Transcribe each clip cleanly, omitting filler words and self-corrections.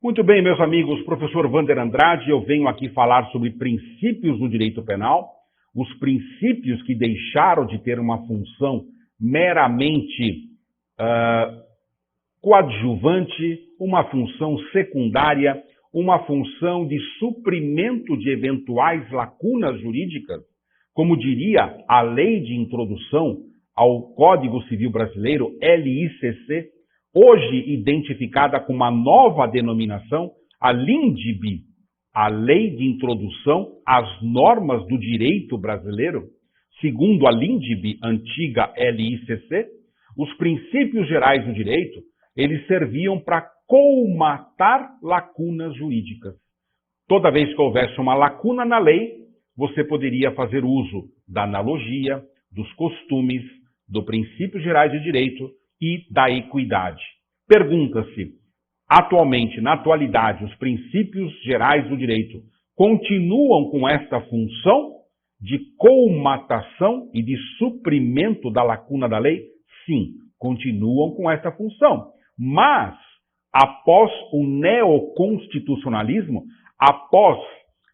Muito bem, meus amigos, professor Wander Andrade, eu venho aqui falar sobre princípios do direito penal, os princípios que deixaram de ter uma função meramente coadjuvante, uma função secundária, uma função de suprimento de eventuais lacunas jurídicas, como diria a Lei de Introdução ao Código Civil Brasileiro, LICC, hoje identificada com uma nova denominação, a LINDB, a Lei de Introdução às Normas do Direito Brasileiro. Segundo a LINDB, antiga LICC, os princípios gerais do direito, eles serviam para colmatar lacunas jurídicas. Toda vez que houvesse uma lacuna na lei, você poderia fazer uso da analogia, dos costumes, do princípios gerais de direito e da equidade. Pergunta-se, atualmente, na atualidade, os princípios gerais do direito continuam com esta função de colmatação e de suprimento da lacuna da lei? Sim, continuam com esta função. Mas, após o neoconstitucionalismo, após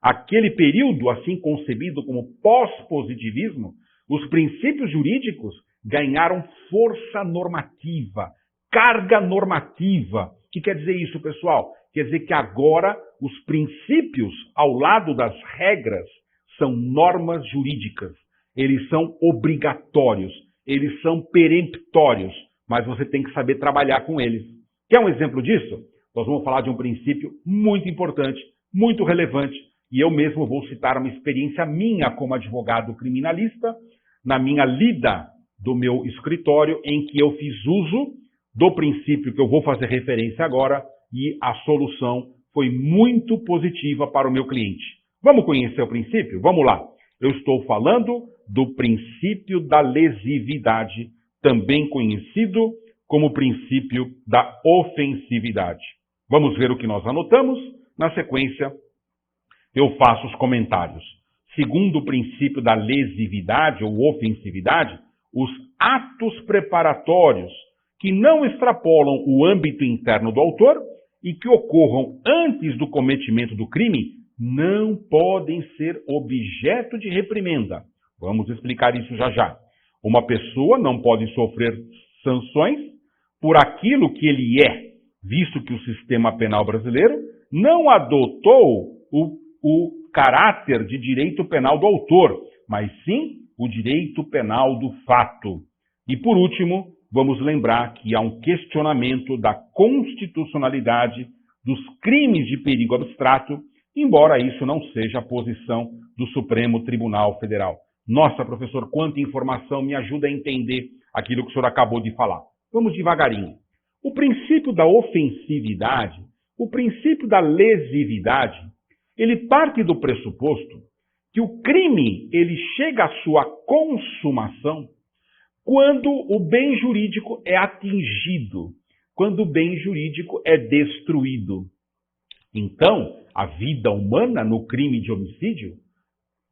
aquele período assim concebido como pós-positivismo, os princípios jurídicos ganharam força normativa, carga normativa. O que quer dizer isso, pessoal? Quer dizer que agora os princípios, ao lado das regras, são normas jurídicas. Eles são obrigatórios, eles são peremptórios, mas você tem que saber trabalhar com eles. Quer um exemplo disso? Nós vamos falar de um princípio muito importante, muito relevante, e eu mesmo vou citar uma experiência minha como advogado criminalista, na minha lida do meu escritório, em que eu fiz uso do princípio que eu vou fazer referência agora, e a solução foi muito positiva para o meu cliente. Vamos conhecer o princípio? Vamos lá. Eu estou falando do princípio da lesividade, também conhecido como princípio da ofensividade. Vamos ver o que nós anotamos. Na sequência, eu faço os comentários. Segundo o princípio da lesividade ou ofensividade, os atos preparatórios que não extrapolam o âmbito interno do autor e que ocorram antes do cometimento do crime não podem ser objeto de reprimenda. Vamos explicar isso já já. Uma pessoa não pode sofrer sanções por aquilo que ele é, visto que o sistema penal brasileiro não adotou o caráter de direito penal do autor, mas sim o direito penal do fato. E por último, vamos lembrar que há um questionamento da constitucionalidade dos crimes de perigo abstrato, embora isso não seja a posição do Supremo Tribunal Federal. Nossa, professor, quanta informação, me ajuda a entender aquilo que o senhor acabou de falar. Vamos devagarinho. O princípio da ofensividade, o princípio da lesividade, ele parte do pressuposto que o crime ele chega à sua consumação quando o bem jurídico é atingido, quando o bem jurídico é destruído. Então, a vida humana no crime de homicídio,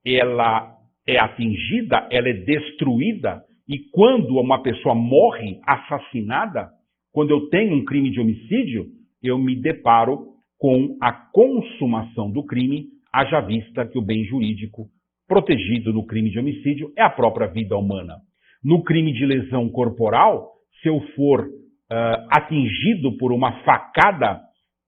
ela é atingida, ela é destruída, e quando uma pessoa morre assassinada, quando eu tenho um crime de homicídio, eu me deparo com a consumação do crime, haja vista que o bem jurídico protegido no crime de homicídio é a própria vida humana. No crime de lesão corporal, se eu for atingido por uma facada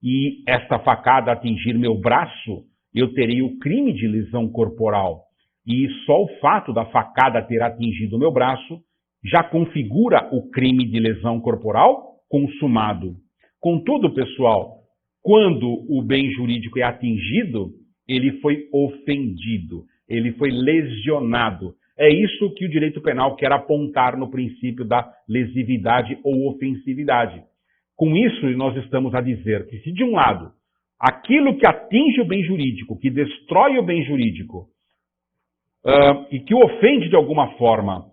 e esta facada atingir meu braço, eu terei o crime de lesão corporal. E só o fato da facada ter atingido meu braço já configura o crime de lesão corporal consumado. Contudo, pessoal, quando o bem jurídico é atingido, ele foi ofendido, ele foi lesionado. É isso que o direito penal quer apontar no princípio da lesividade ou ofensividade. Com isso, nós estamos a dizer que se, de um lado, aquilo que atinge o bem jurídico, que destrói o bem jurídico, e que o ofende de alguma forma,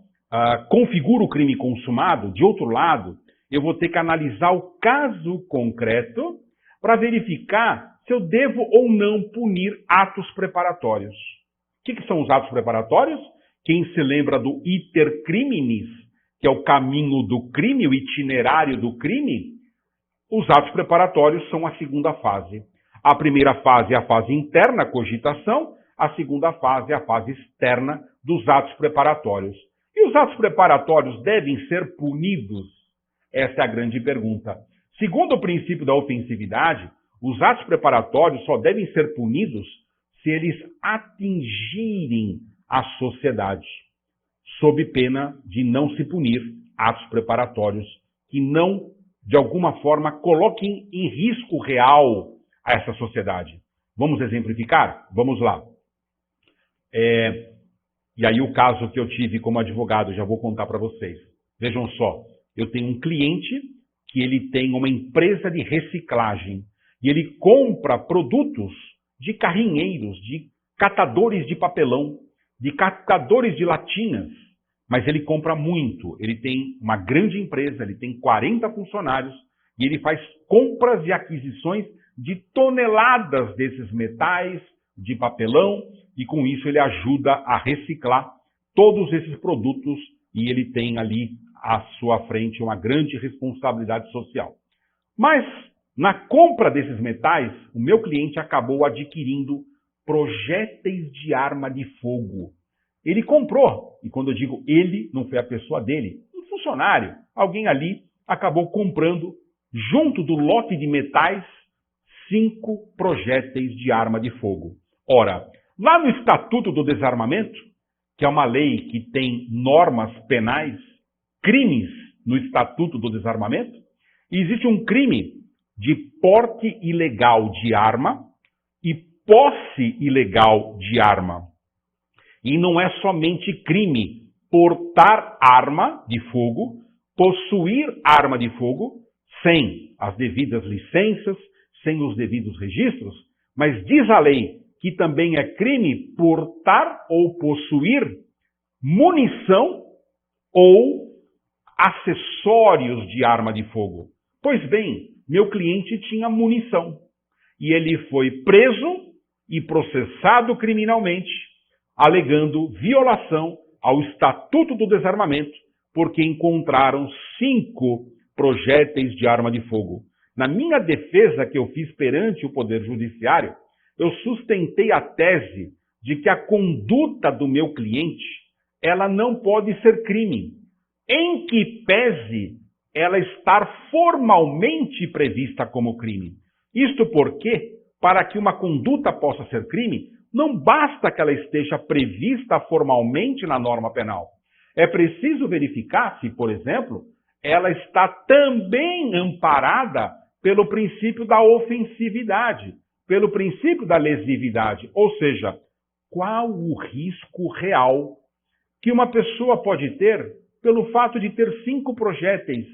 configura o crime consumado, de outro lado, eu vou ter que analisar o caso concreto para verificar se eu devo ou não punir atos preparatórios. O que são os atos preparatórios? Quem se lembra do iter criminis, que é o caminho do crime, o itinerário do crime, Os atos preparatórios são a segunda fase. A primeira fase é a fase interna, cogitação. A segunda fase é a fase externa dos atos preparatórios. E os atos preparatórios devem ser punidos? Essa é a grande pergunta. Segundo o princípio da ofensividade, os atos preparatórios só devem ser punidos se eles atingirem a sociedade, sob pena de não se punir atos preparatórios que não, de alguma forma, coloquem em risco real a essa sociedade. Vamos exemplificar? Vamos lá. E aí o caso que eu tive como advogado, já vou contar para vocês. Vejam só, eu tenho um cliente que ele tem uma empresa de reciclagem e ele compra produtos de carrinheiros, de catadores de papelão, de catadores de latinhas, mas ele compra muito. Ele tem uma grande empresa, ele tem 40 funcionários e ele faz compras e aquisições de toneladas desses metais, de papelão, e com isso ele ajuda a reciclar todos esses produtos e ele tem ali à sua frente uma grande responsabilidade social. Mas, na compra desses metais, o meu cliente acabou adquirindo projéteis de arma de fogo. Ele comprou, e quando eu digo ele, não foi a pessoa dele, um funcionário, alguém ali acabou comprando, junto do lote de metais, 5 projéteis de arma de fogo. Ora, lá no Estatuto do Desarmamento, que é uma lei que tem normas penais, crimes no Estatuto do Desarmamento, existe um crime de porte ilegal de arma e posse ilegal de arma. E não é somente crime portar arma de fogo, possuir arma de fogo, sem as devidas licenças, sem os devidos registros, mas diz a lei que também é crime portar ou possuir munição ou acessórios de arma de fogo. Pois bem, meu cliente tinha munição e ele foi preso e processado criminalmente, alegando violação ao Estatuto do Desarmamento, porque encontraram 5 projéteis de arma de fogo. Na minha defesa que eu fiz perante o Poder Judiciário, eu sustentei a tese de que a conduta do meu cliente, ela não pode ser crime, em que pese ela estar formalmente prevista como crime. Isto porque, para que uma conduta possa ser crime, não basta que ela esteja prevista formalmente na norma penal. É preciso verificar se, por exemplo, ela está também amparada pelo princípio da ofensividade, pelo princípio da lesividade, ou seja, qual o risco real que uma pessoa pode ter pelo fato de ter 5 projéteis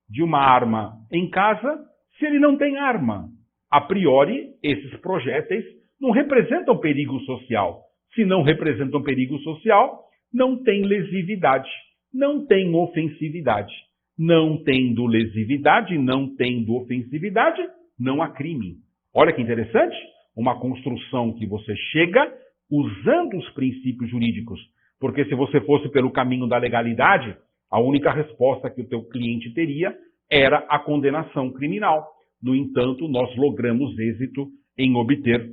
de uma arma em casa, se ele não tem arma. A priori, esses projéteis não representam perigo social. Se não representam perigo social, não tem lesividade, não tem ofensividade. Não tendo lesividade, não tendo ofensividade, não há crime. Olha que interessante, uma construção que você chega usando os princípios jurídicos. Porque se você fosse pelo caminho da legalidade, a única resposta que o teu cliente teria era a condenação criminal. No entanto, nós logramos êxito em obter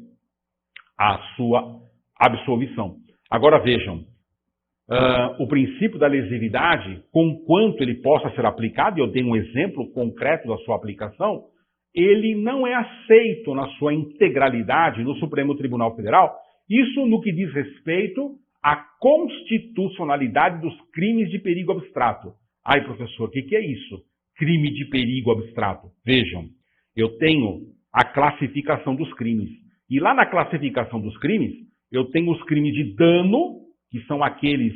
a sua absolvição. Agora vejam, o princípio da lesividade, conquanto ele possa ser aplicado, e eu dei um exemplo concreto da sua aplicação, ele não é aceito na sua integralidade no Supremo Tribunal Federal, isso no que diz respeito à constitucionalidade dos crimes de perigo abstrato. Ai, professor, o que é isso? Crime de perigo abstrato. Vejam, eu tenho a classificação dos crimes. E lá na classificação dos crimes, eu tenho os crimes de dano, que são aqueles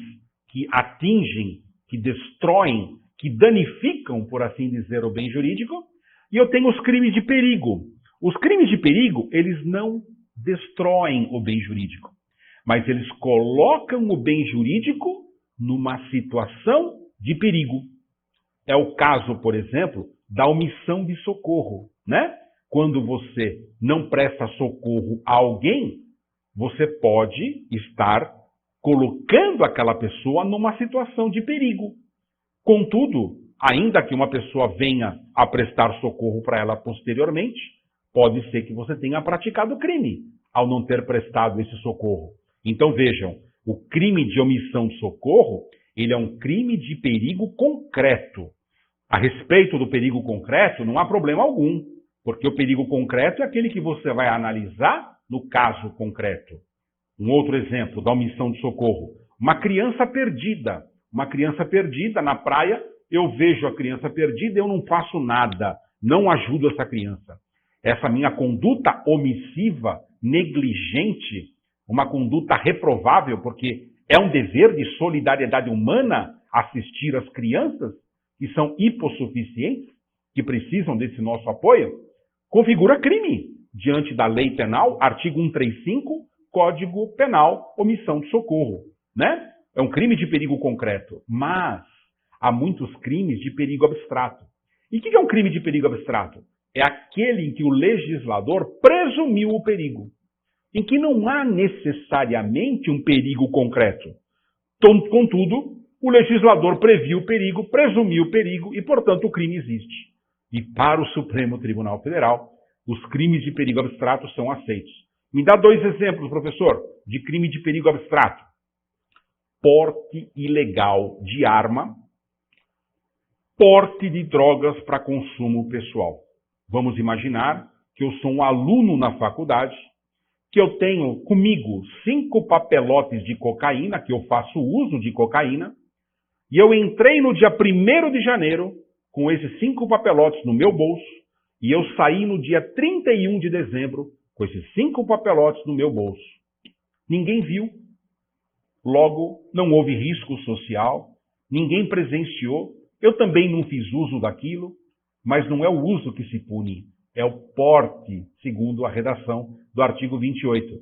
que atingem, que destroem, que danificam, por assim dizer, o bem jurídico, e eu tenho os crimes de perigo. Os crimes de perigo, eles não destroem o bem jurídico, mas eles colocam o bem jurídico numa situação de perigo. É o caso, por exemplo, da omissão de socorro, né? Quando você não presta socorro a alguém, você pode estar colocando aquela pessoa numa situação de perigo. Contudo, Ainda que uma pessoa venha a prestar socorro para ela posteriormente, pode ser que você tenha praticado crime ao não ter prestado esse socorro. Então vejam, o crime de omissão de socorro, ele é um crime de perigo concreto. A respeito do perigo concreto, não há problema algum, porque o perigo concreto é aquele que você vai analisar no caso concreto. Um outro exemplo da omissão de socorro. Uma criança perdida. Uma criança perdida na praia, eu vejo a criança perdida, eu não faço nada, não ajudo essa criança. Essa minha conduta omissiva, negligente, uma conduta reprovável, porque é um dever de solidariedade humana assistir as crianças que são hipossuficientes, que precisam desse nosso apoio, configura crime diante da lei penal, artigo 135, Código Penal, omissão de socorro, né? É um crime de perigo concreto, mas há muitos crimes de perigo abstrato. E o que é um crime de perigo abstrato? É aquele em que o legislador presumiu o perigo, em que não há necessariamente um perigo concreto. Contudo, o legislador previu o perigo, presumiu o perigo e, portanto, o crime existe. E para o Supremo Tribunal Federal, os crimes de perigo abstrato são aceitos. Me dá 2 exemplos, professor, de crime de perigo abstrato. Porte ilegal de arma, porte de drogas para consumo pessoal. Vamos imaginar que eu sou um aluno na faculdade, que eu tenho comigo 5 papelotes de cocaína, que eu faço uso de cocaína, e eu entrei no dia 1º de janeiro com esses 5 papelotes no meu bolso, e eu saí no dia 31 de dezembro com esses 5 papelotes no meu bolso. Ninguém viu. Logo, não houve risco social, ninguém presenciou, eu também não fiz uso daquilo, mas não é o uso que se pune, é o porte, segundo a redação do artigo 28.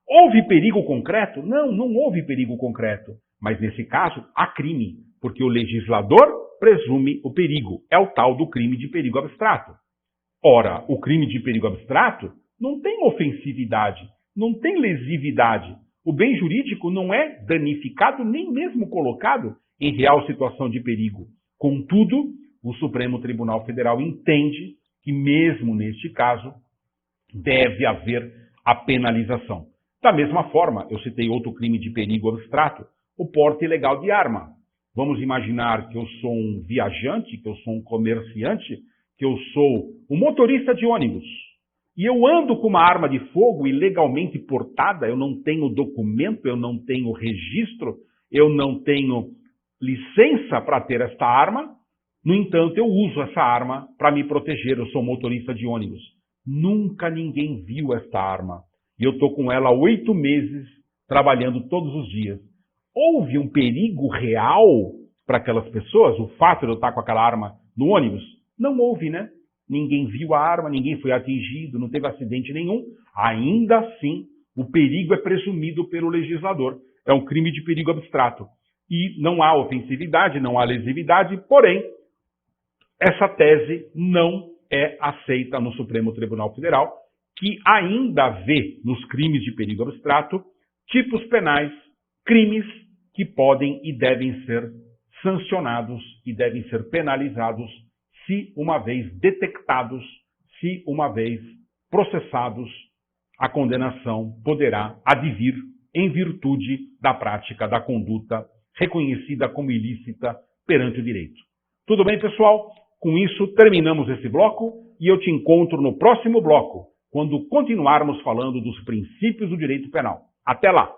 Houve perigo concreto? Não, não houve perigo concreto, mas nesse caso há crime, porque o legislador presume o perigo, é o tal do crime de perigo abstrato. Ora, o crime de perigo abstrato não tem ofensividade, não tem lesividade. O bem jurídico não é danificado, nem mesmo colocado em real situação de perigo. Contudo, o Supremo Tribunal Federal entende que, mesmo neste caso, deve haver a penalização. Da mesma forma, eu citei outro crime de perigo abstrato, o porte ilegal de arma. Vamos imaginar que eu sou um viajante, que eu sou um comerciante, que eu sou um motorista de ônibus. E eu ando com uma arma de fogo ilegalmente portada, eu não tenho documento, eu não tenho registro, eu não tenho licença para ter esta arma. No entanto, eu uso essa arma para me proteger, eu sou motorista de ônibus. Nunca ninguém viu esta arma. E eu estou com ela há 8 meses, trabalhando todos os dias. Houve um perigo real para aquelas pessoas? O fato de eu estar com aquela arma no ônibus? Não houve, né? Ninguém viu a arma, ninguém foi atingido, não teve acidente nenhum. Ainda assim, o perigo é presumido pelo legislador. É um crime de perigo abstrato. E não há ofensividade, não há lesividade, porém, essa tese não é aceita no Supremo Tribunal Federal, que ainda vê nos crimes de perigo abstrato tipos penais, crimes que podem e devem ser sancionados e devem ser penalizados se uma vez detectados, se uma vez processados, a condenação poderá advir em virtude da prática da conduta reconhecida como ilícita perante o direito. Tudo bem, pessoal? Com isso, terminamos esse bloco e eu te encontro no próximo bloco, quando continuarmos falando dos princípios do direito penal. Até lá!